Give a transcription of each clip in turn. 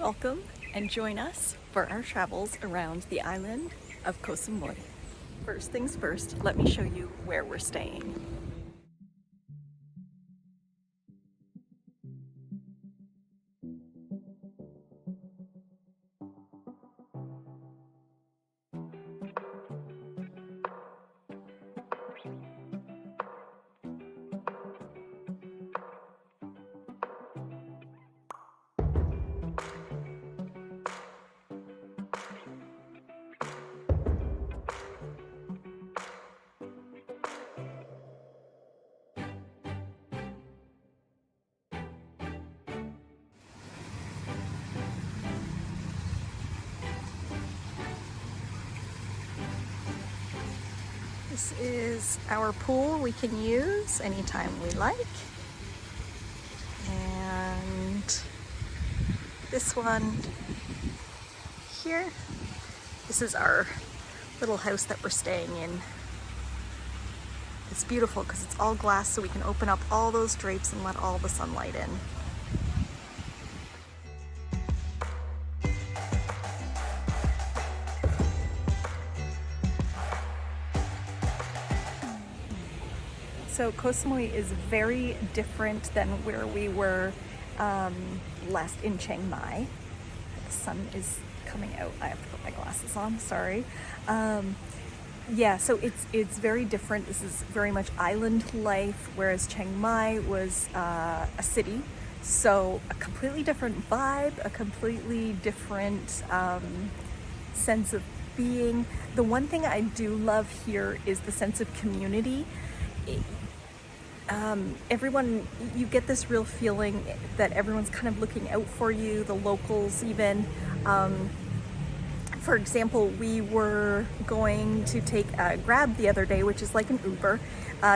Welcome and join us for our travels around the island of Koh Samui. First things first, let me show you where we're staying. This is our pool we can use anytime we like. And this one here, this is our little house that we're staying in. It's beautiful because it's all glass, so we can open up all those drapes and let all the sunlight in. So Koh Samui is very different than where we were last in Chiang Mai. The sun is coming out. I have to put my glasses on, sorry. Yeah, so it's very different. This is very much island life, whereas Chiang Mai was a city. So a completely different vibe, a completely different sense of being. The one thing I do love here is the sense of community. Everyone, you get this real feeling that everyone's kind of looking out for you, the locals even. For example, we were going to take a Grab the other day, which is like an Uber,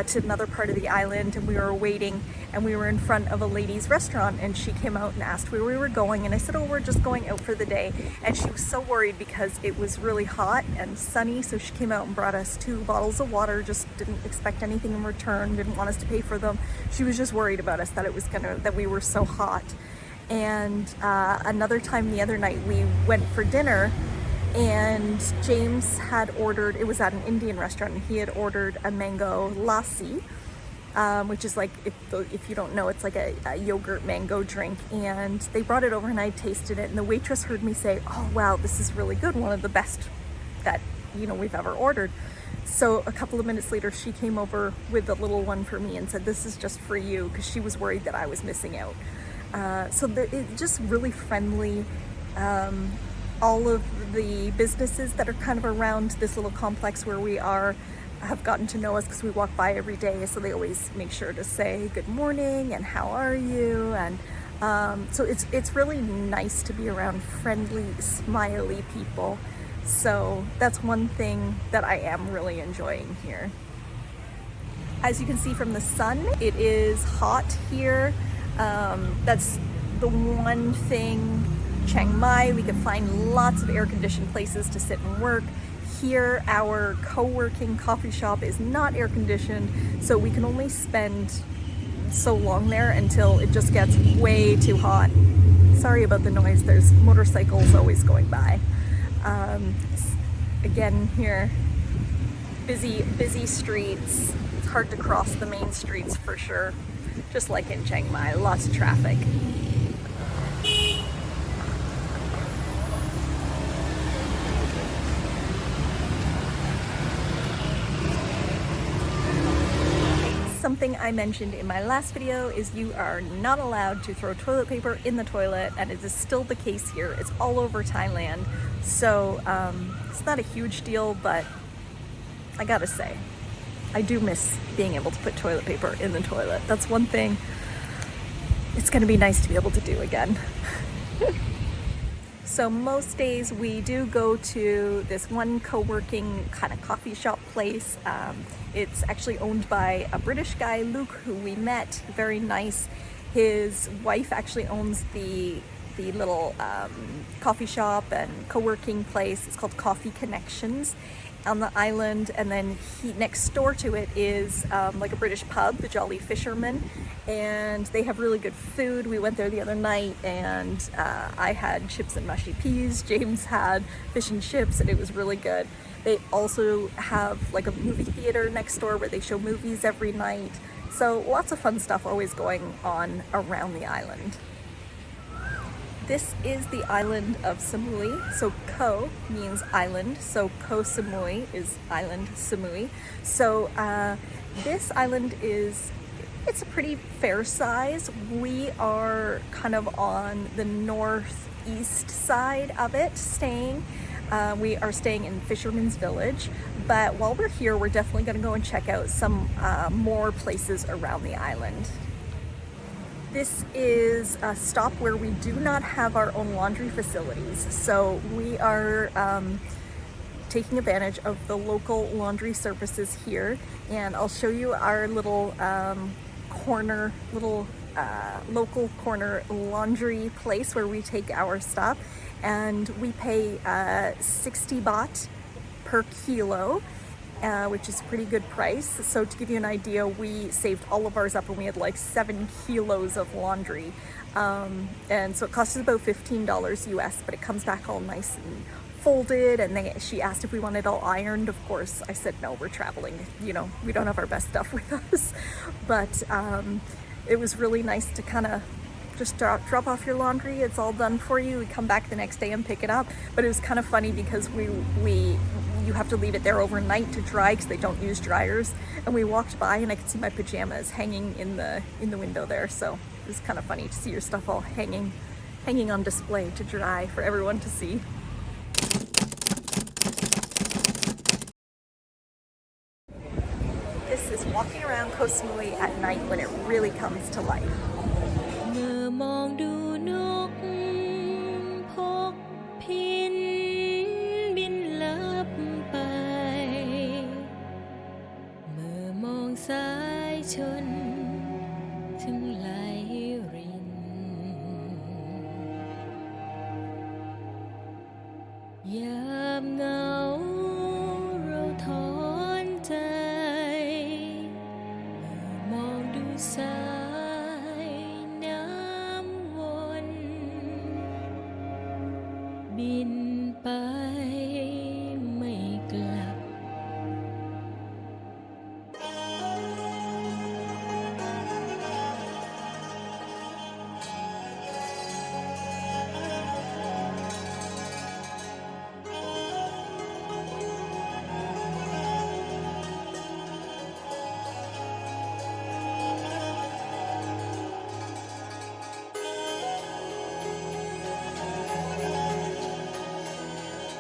to another part of the island, and we were waiting, and we were in front of a lady's restaurant, and she came out and asked where we were going, and I said, oh, we're just going out for the day. And she was so worried because it was really hot and sunny, so she came out and brought us 2 bottles of water, just didn't expect anything in return, didn't want us to pay for them. She was just worried about us, that we were so hot. And another time the other night, we went for dinner, and James had ordered, it was at an Indian restaurant, and he had ordered a mango lassi, which is like, if you don't know, it's like a yogurt mango drink. And they brought it over and I tasted it, and the waitress heard me say, oh wow, this is really good, one of the best that we've ever ordered. So a couple of minutes later, she came over with a little one for me and said, this is just for you, because she was worried that I was missing out. So it's just really friendly. All of the businesses that are kind of around this little complex where we are have gotten to know us because we walk by every day, so they always make sure to say good morning and how are you. And so it's really nice to be around friendly, smiley people. So that's one thing that I am really enjoying here. As you can see from the sun, it is hot here. That's the one thing. Chiang Mai, we could find lots of air-conditioned places to sit and work. Here, our co-working coffee shop is not air-conditioned, so we can only spend so long there until it just gets way too hot. Sorry about the noise, there's motorcycles always going by. Again here, busy streets. It's hard to cross the main streets for sure, just like in Chiang Mai, lots of traffic. Something I mentioned in my last video is you are not allowed to throw toilet paper in the toilet, and it is still the case here. It's all over Thailand, so it's not a huge deal, but I gotta say, I do miss being able to put toilet paper in the toilet. That's one thing it's gonna be nice to be able to do again. So most days we do go to this one co-working kind of coffee shop place. It's actually owned by a British guy, Luke, who we met, very nice. His wife actually owns the little coffee shop and co-working place. It's called Coffee Connections. on the island, and then next door to it is like a British pub, the Jolly Fisherman, and they have really good food. We went there the other night, and I had chips and mushy peas. James had fish and chips, and it was really good. They also have like a movie theater next door where they show movies every night. So lots of fun stuff always going on around the island. This is the island of Samui. So Koh means island, so Koh Samui is island Samui. So this island it's a pretty fair size. We are kind of on the northeast side of it staying. We are staying in Fisherman's Village, but while we're here, we're definitely going to go and check out some more places around the island. This is a stop where we do not have our own laundry facilities, so we are taking advantage of the local laundry services here, and I'll show you our little local corner laundry place where we take our stuff, and we pay 60 baht per kilo, which is a pretty good price. So to give you an idea, we saved all of ours up and we had like 7 kilos of laundry. And so it cost us about $15 US, but it comes back all nice and folded. And she asked if we wanted all ironed. Of course, I said no, we're traveling. You know, we don't have our best stuff with us. But it was really nice to kind of just drop off your laundry. It's all done for you. We come back the next day and pick it up. But it was kind of funny because you have to leave it there overnight to dry because they don't use dryers. And we walked by and I could see my pajamas hanging in the window there. So it was kind of funny to see your stuff all hanging on display to dry for everyone to see. This is walking around Koh Samui at night when it really comes to life. มองดูนกพกพินบินลับไปเมื่อมองสายชนถึงไหลรินยามเหงาเราถอนใจเมื่อมองดูสายน้ำวนบินไปไม่กลับ This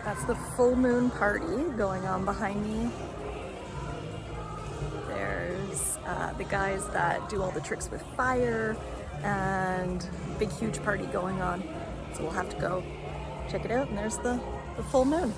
That's the full moon party going on behind me. There's the guys that do all the tricks with fire and big huge party going on. So we'll have to go check it out, and there's the full moon.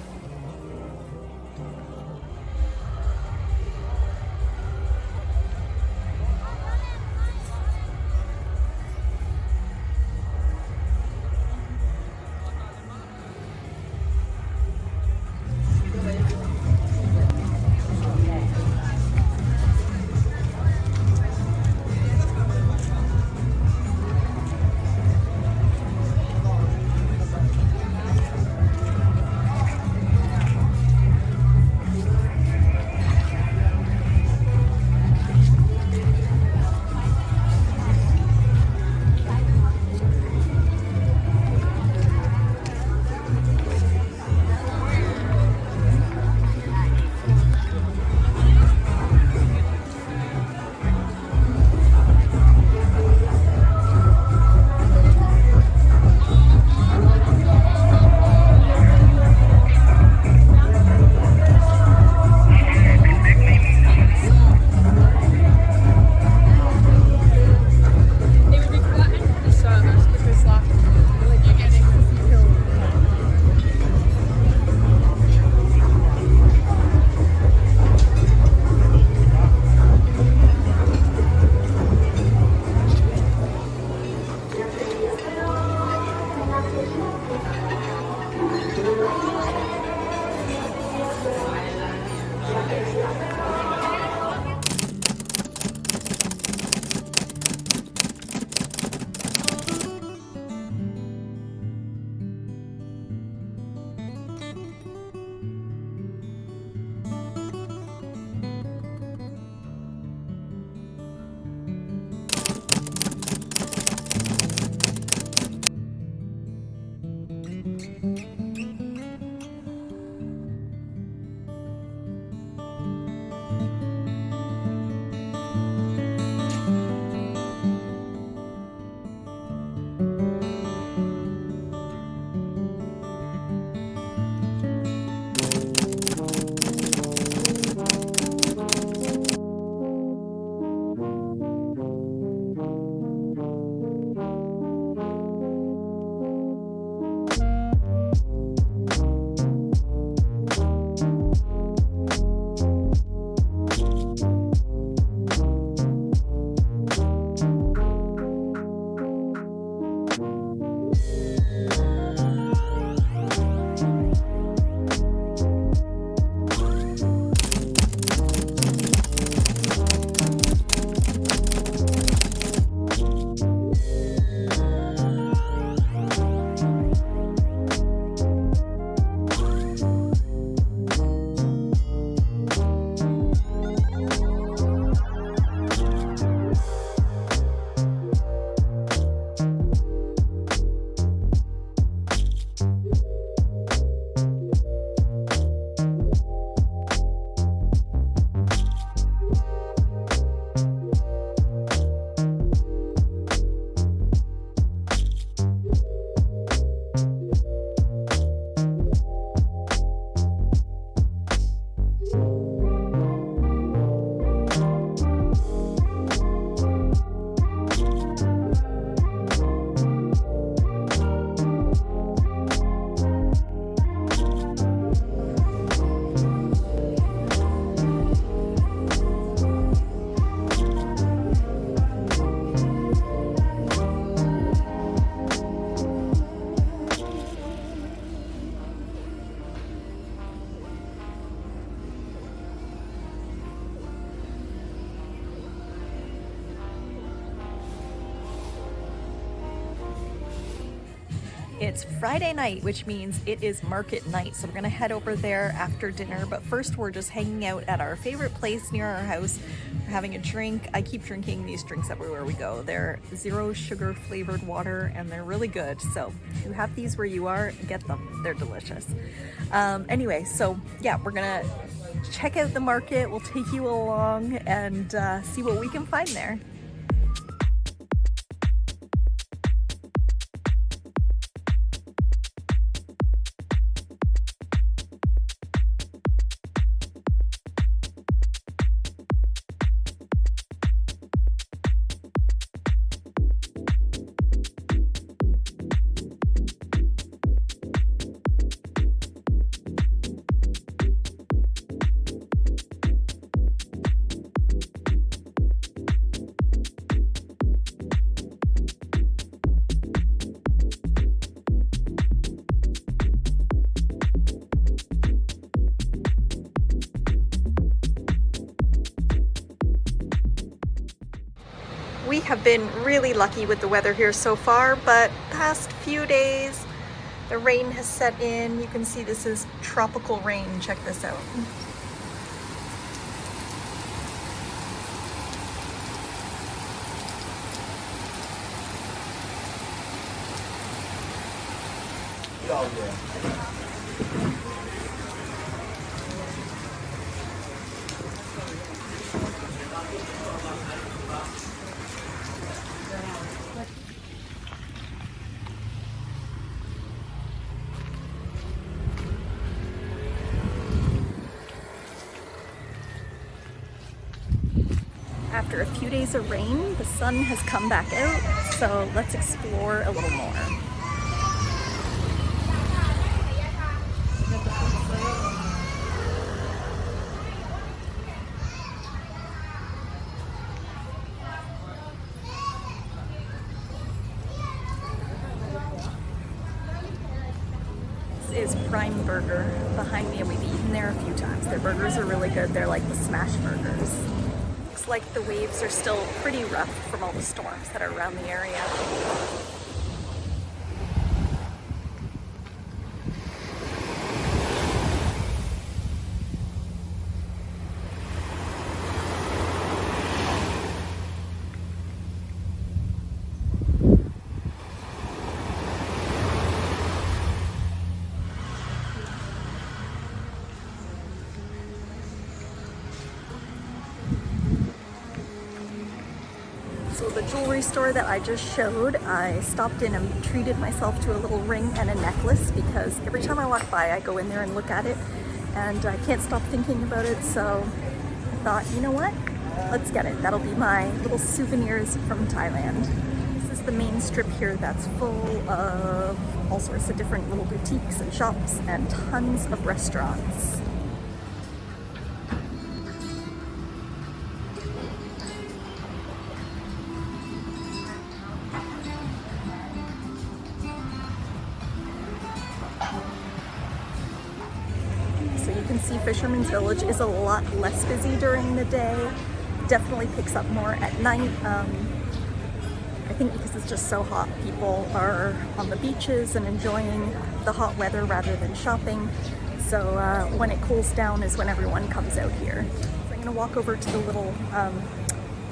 It's Friday night, which means it is market night. So we're gonna head over there after dinner. But first we're just hanging out at our favorite place near our house having a drink. I keep drinking these drinks everywhere we go. They're 0 sugar flavored water and they're really good. So if you have these where you are, get them. They're delicious. Anyway, so yeah, we're gonna check out the market. We'll take you along and see what we can find there. We have been really lucky with the weather here so far, but past few days the rain has set in. You can see this is tropical rain. Check this out. After a few days of rain, the sun has come back out, so let's explore a little more. This is Prime Burger behind me, and we've eaten there a few times. Their burgers are really good. They're like the smash burgers. Looks like the waves are still pretty rough from all the storms that are around the area. So the jewelry store that I just showed, I stopped in and treated myself to a little ring and a necklace because every time I walk by, I go in there and look at it and I can't stop thinking about it. So I thought, you know what? Let's get it. That'll be my little souvenirs from Thailand. This is the main strip here that's full of all sorts of different little boutiques and shops and tons of restaurants. You can see Fisherman's Village is a lot less busy during the day. Definitely picks up more at night. I think because it's just so hot, people are on the beaches and enjoying the hot weather rather than shopping. So when it cools down is when everyone comes out here. So I'm gonna walk over to the little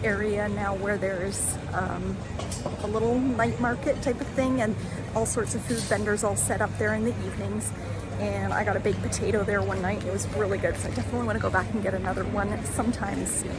area now where there's a little night market type of thing and all sorts of food vendors all set up there in the evenings. And I got a baked potato there one night. It was really good, so I definitely want to go back and get another one sometime soon.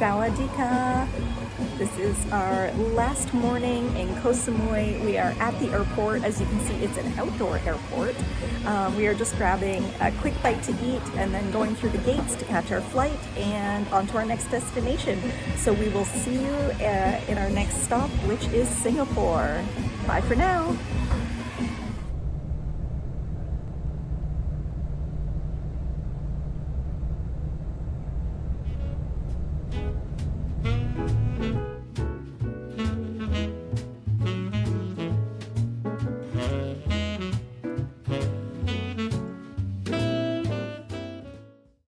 Sawadika. This is our last morning in Koh Samui. We are at the airport. As you can see, it's an outdoor airport. We are just grabbing a quick bite to eat and then going through the gates to catch our flight and on to our next destination. So we will see you in our next stop, which is Singapore. Bye for now.